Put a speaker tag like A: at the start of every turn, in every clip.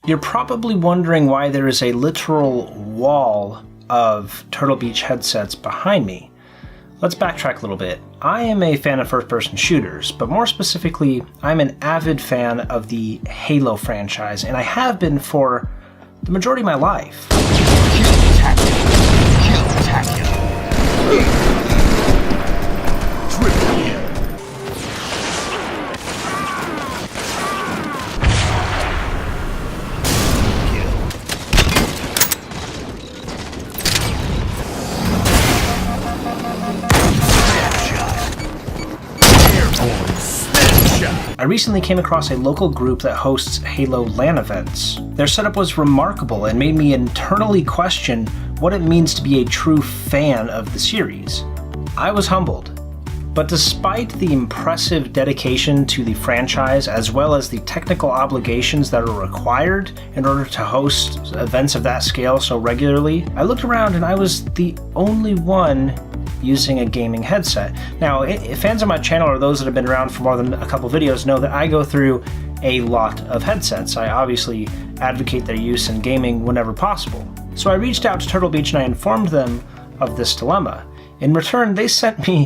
A: You're probably wondering why there is a literal wall of Turtle Beach headsets behind me. Let's backtrack a little bit. I am a fan of first-person shooters, but more specifically, I'm an avid fan of the Halo franchise, and I have been for the majority of my life. I recently came across a local group that hosts Halo LAN events. Their setup was remarkable and made me internally question what it means to be a true fan of the series. I was humbled. But despite the impressive dedication to the franchise as well as the technical obligations that are required in order to host events of that scale so regularly, I looked around and I was the only one using a gaming headset. Now, fans of my channel or those that have been around for more than a couple videos know that I go through a lot of headsets. I obviously advocate their use in gaming whenever possible. So I reached out to Turtle Beach and I informed them of this dilemma. In return, they sent me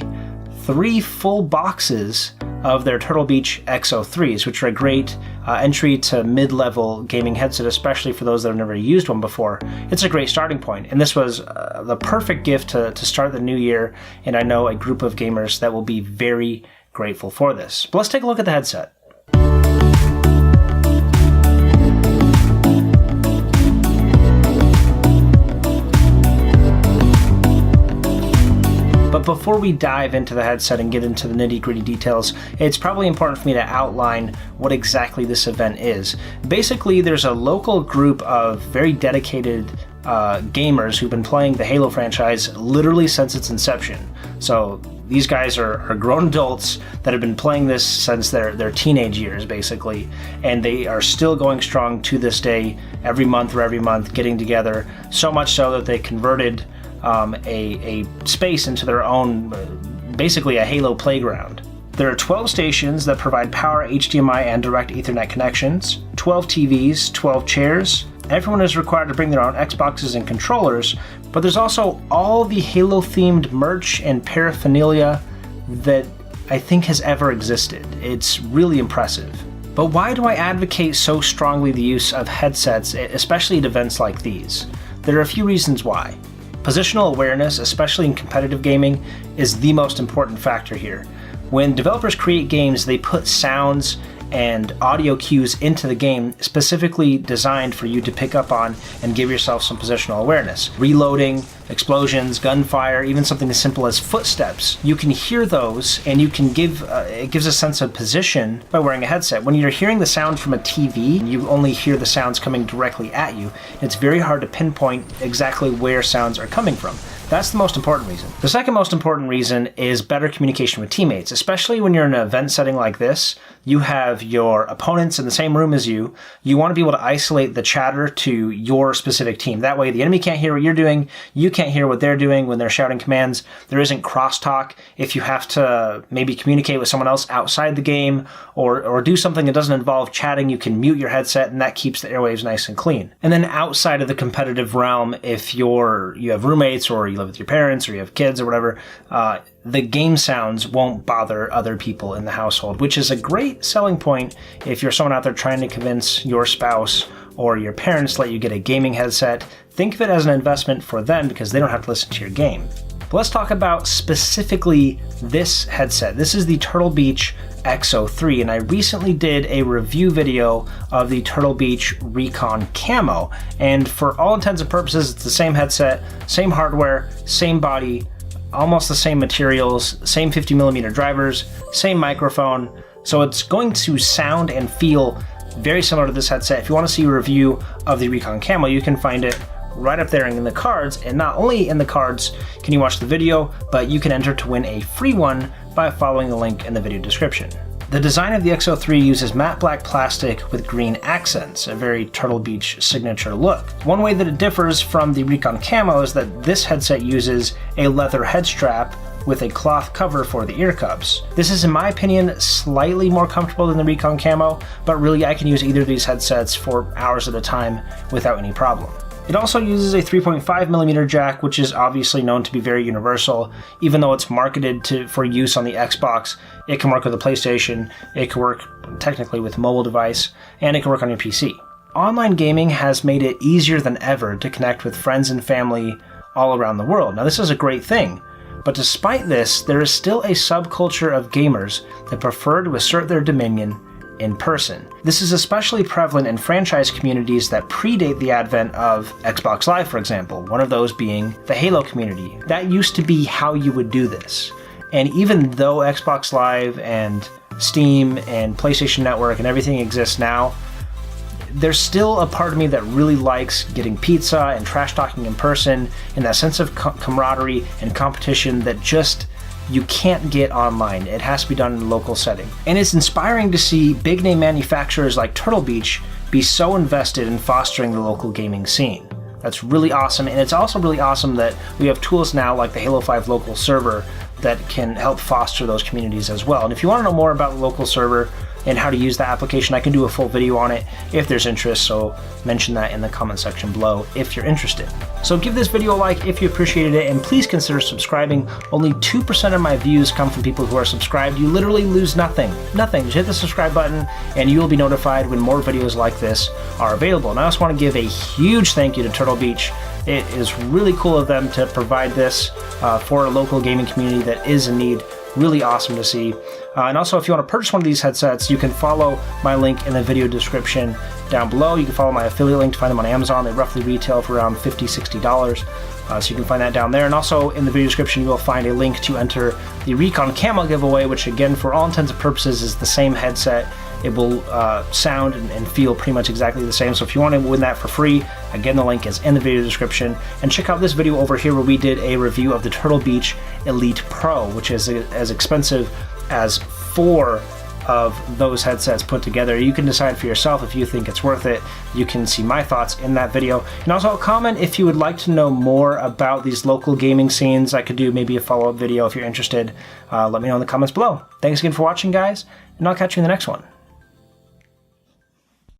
A: 3 full boxes of their Turtle Beach X03s, which are a great entry to mid-level gaming headset, especially for those that have never used one before. It's a great starting point, and this was the perfect gift to start the new year, and I know a group of gamers that will be very grateful for this. But let's take a look at the headset. But before we dive into the headset and get into the nitty-gritty details, it's probably important for me to outline what exactly this event is. Basically, there's a local group of very dedicated gamers who've been playing the Halo franchise literally since its inception. So these guys are grown adults that have been playing this since their teenage years, basically, and they are still going strong to this day, every month, getting together, so much so that they converted a space into their own, basically a Halo playground. There are 12 stations that provide power, HDMI, and direct Ethernet connections, 12 TVs, 12 chairs. Everyone is required to bring their own Xboxes and controllers, but there's also all the Halo-themed merch and paraphernalia that I think has ever existed. It's really impressive. But why do I advocate so strongly the use of headsets, especially at events like these? There are a few reasons why. Positional awareness, especially in competitive gaming, is the most important factor here. When developers create games, they put sounds and audio cues into the game specifically designed for you to pick up on and give yourself some positional awareness. Reloading, explosions, gunfire, even something as simple as footsteps. You can hear those and you can it gives a sense of position by wearing a headset. When you're hearing the sound from a TV, you only hear the sounds coming directly at you. It's very hard to pinpoint exactly where sounds are coming from. That's the most important reason. The second most important reason is better communication with teammates, especially when you're in an event setting like this. You have your opponents in the same room as you. You want to be able to isolate the chatter to your specific team. That way the enemy can't hear what you're doing, you can't hear what they're doing when they're shouting commands. There isn't crosstalk. If you have to maybe communicate with someone else outside the game or do something that doesn't involve chatting, you can mute your headset and that keeps the airwaves nice and clean. And then outside of the competitive realm, if you have roommates or you live with your parents or you have kids or whatever, the game sounds won't bother other people in the household, which is a great selling point if you're someone out there trying to convince your spouse or your parents to let you get a gaming headset. Think of it as an investment for them because they don't have to listen to your game. But let's talk about specifically this headset. This is the Turtle Beach X03, and I recently did a review video of the Turtle Beach Recon Camo, and for all intents and purposes, it's the same headset, same hardware, same body, almost the same materials, same 50mm drivers, same microphone, so it's going to sound and feel very similar to this headset. If you want to see a review of the Recon Camo, you can find it right up there in the cards, and not only in the cards can you watch the video, but you can enter to win a free one by following the link in the video description. The design of the X03 uses matte black plastic with green accents, a very Turtle Beach signature look. One way that it differs from the Recon Camo is that this headset uses a leather head strap with a cloth cover for the ear cups. This is, in my opinion, slightly more comfortable than the Recon Camo, but really I can use either of these headsets for hours at a time without any problem. It also uses a 3.5mm jack, which is obviously known to be very universal. Even though it's marketed for use on the Xbox, it can work with the PlayStation, it can work technically with a mobile device, and it can work on your PC. Online gaming has made it easier than ever to connect with friends and family all around the world. Now, this is a great thing, but despite this, there is still a subculture of gamers that prefer to assert their dominion in person. This is especially prevalent in franchise communities that predate the advent of Xbox Live, for example, one of those being the Halo community. That used to be how you would do this. And even though Xbox Live and Steam and PlayStation Network and everything exists now, there's still a part of me that really likes getting pizza and trash talking in person, and that sense of camaraderie and competition that just you can't get online. It has to be done in a local setting. And it's inspiring to see big name manufacturers like Turtle Beach be so invested in fostering the local gaming scene. That's really awesome, and it's also really awesome that we have tools now like the Halo 5 local server that can help foster those communities as well. And if you want to know more about the local server and how to use the application, I can do a full video on it if there's interest, so mention that in the comment section below if you're interested. So give this video a like if you appreciated it, and please consider subscribing. Only 2% of my views come from people who are subscribed. You literally lose nothing. Nothing. Just hit the subscribe button and you will be notified when more videos like this are available. And I also want to give a huge thank you to Turtle Beach. It is really cool of them to provide this for a local gaming community that is in need. Really awesome to see. And also, if you want to purchase one of these headsets, you can follow my link in the video description down below. You can follow my affiliate link to find them on Amazon. They roughly retail for around $50, $60. So you can find that down there. And also in the video description, you will find a link to enter the Recon Camo giveaway, which again, for all intents and purposes, is the same headset. It will sound and feel pretty much exactly the same. So if you want to win that for free, again, the link is in the video description. And check out this video over here where we did a review of the Turtle Beach Elite Pro, which is as expensive as 4 of those headsets put together. You can decide for yourself if you think it's worth it. You can see my thoughts in that video. And also comment if you would like to know more about these local gaming scenes. I could do maybe a follow-up video if you're interested. Let me know in the comments below. Thanks again for watching, guys, and I'll catch you in the next one.